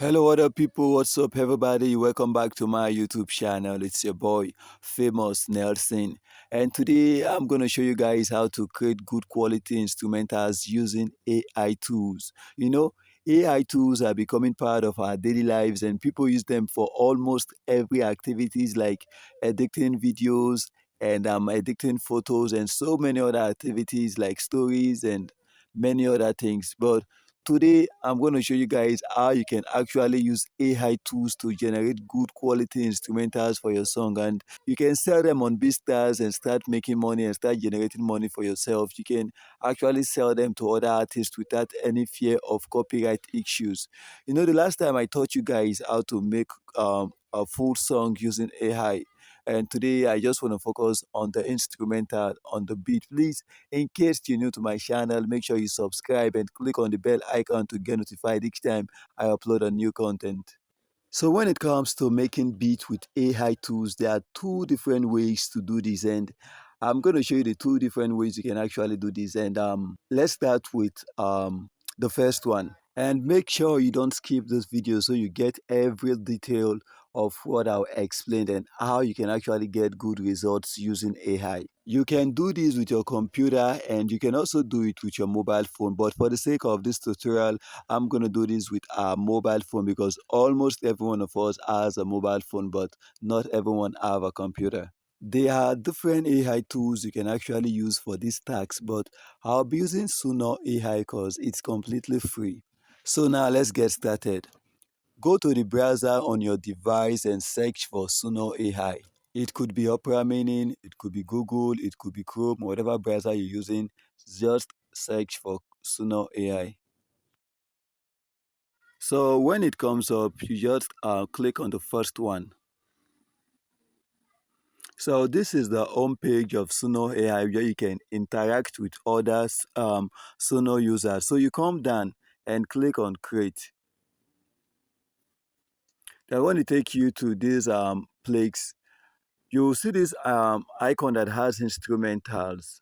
Hello, what up, people? What's up, everybody? Welcome back to my YouTube channel. It's your boy, Famous Nelson. And today I'm going to show you guys how to create good quality instrumentals using AI tools. AI tools are becoming part of our daily lives, and people use them for almost every activities like editing videos and editing photos and so many other activities like stories and many other things. But today, I'm going to show you guys how you can actually use AI tools to generate good quality instrumentals for your song, and you can sell them on BeatStars and start making money and start generating money for yourself. You can actually sell them to other artists without any fear of copyright issues. The last time I taught you guys how to make a full song using AI. And today I just want to focus on the instrumental, on the beat. Please, in case you're new to my channel, make sure you subscribe and click on the bell icon to get notified each time I upload a new content. So when it comes to making beats with AI tools, there are two different ways to do this, and I'm going to show you the two different ways you can actually do this. And let's start with the first one. And make sure you don't skip this video so you get every detail of what I'll explain and how you can actually get good results using AI. You can do this with your computer and you can also do it with your mobile phone. But for the sake of this tutorial, I'm going to do this with a mobile phone because almost every one of us has a mobile phone, but not everyone have a computer. There are different AI tools you can actually use for this task, but I'll be using Suno AI because it's completely free. So now let's get started. Go to the browser on your device and search for Suno AI. It could be Opera Mini, it could be Google, it could be Chrome, whatever browser you're using, just search for Suno AI. So when it comes up, you just click on the first one. So this is the home page of Suno AI where you can interact with others Suno users. So you come down and click on create. Then when it take you to this place, you see this icon that has instrumentals.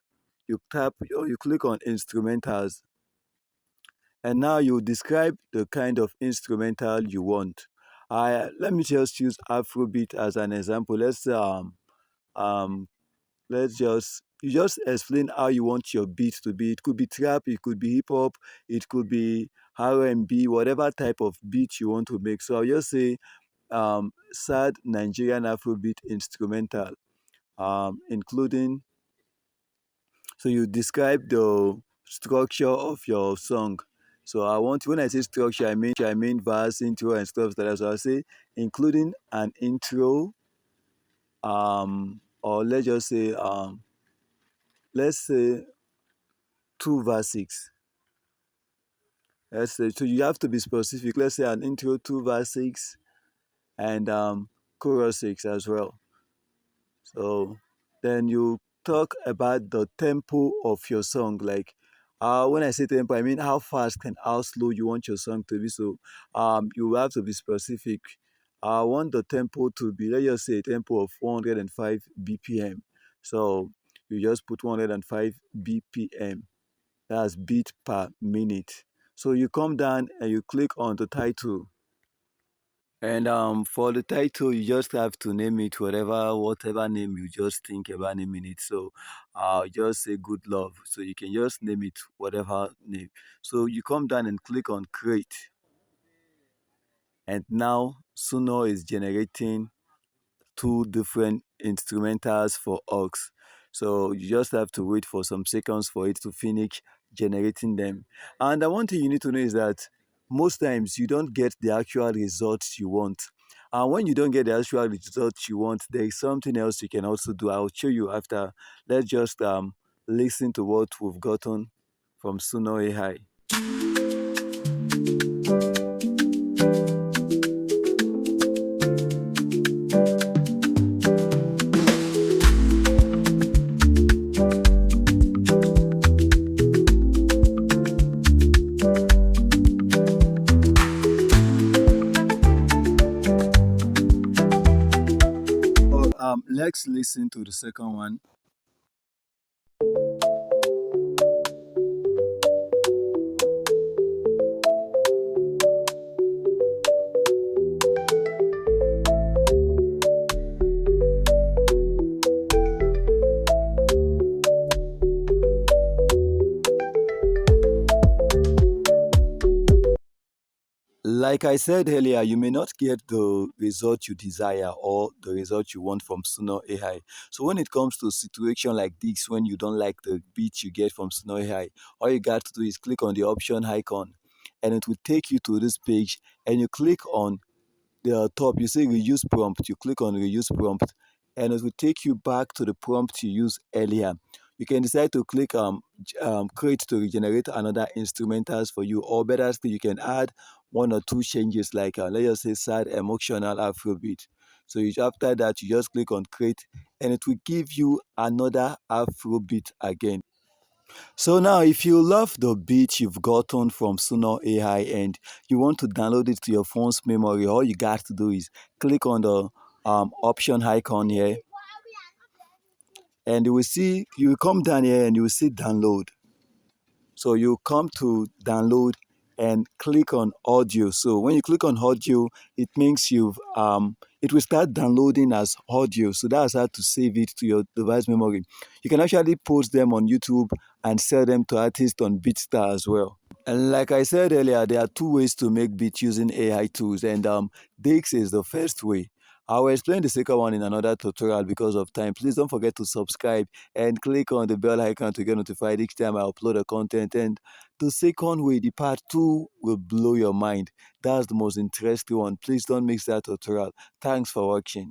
You tap or you click on instrumentals, and now you describe the kind of instrumental you want. Let me just use Afrobeat as an example. Um let's just you just explain how you want your beat to be. It could be trap, it could be hip hop, it could be R&B, whatever type of beat you want to make. So I'll just say sad Nigerian Afrobeat instrumental, including, so you describe the structure of your song. So when I say structure, I mean verse, intro, and stuff like that. So I say including an intro, or let's say two verses. Let's say, so you have to be specific. Let's say an intro, two verses, and chorus six as well. So then you talk about the tempo of your song. Like when I say tempo, I mean how fast and how slow you want your song to be. So you have to be specific. I want the tempo to be, let's just say, a tempo of 105 BPM. So you just put 105 BPM. That's beat per minute. So you come down and you click on the title. And for the title, you just have to name it whatever name you just think about naming it. So I'll just say good love. So you can just name it whatever name. So you come down and click on create. And now Suno is generating two different instrumentals for aux. So you just have to wait for some seconds for it to finish generating them. And the one thing you need to know is that most times you don't get the actual results you want. And when you don't get the actual results you want, there is something else you can also do. I'll show you after. Let's just listen to what we've gotten from Suno AI. Let's listen to the second one. Like I said earlier, you may not get the result you desire or the result you want from Suno AI. So when it comes to a situation like this, when you don't like the beat you get from Suno AI, all you got to do is click on the option icon and it will take you to this page, and you click on the top, you say reuse prompt, you click on reuse prompt, and it will take you back to the prompt you used earlier. You can decide to click create to regenerate another instrumentals for you, or better still, you can add one or two changes like let's just say sad emotional Afrobeat. So after that, you just click on create, and it will give you another Afrobeat again. So now, if you love the beat you've gotten from Suno AI and you want to download it to your phone's memory, all you got to do is click on the option icon here, and you will come down here and you will see download. So you come to download and click on audio. So when you click on audio, it means it will start downloading as audio. So that's how to save it to your device memory. You can actually post them on YouTube and sell them to artists on BeatStar as well. And like I said earlier, there are two ways to make beats using AI tools, and Dix is the first way. I will explain the second one in another tutorial because of time. Please don't forget to subscribe and click on the bell icon to get notified each time I upload the content. And the second way, the part two, will blow your mind. That's the most interesting one. Please don't miss that tutorial. Thanks for watching.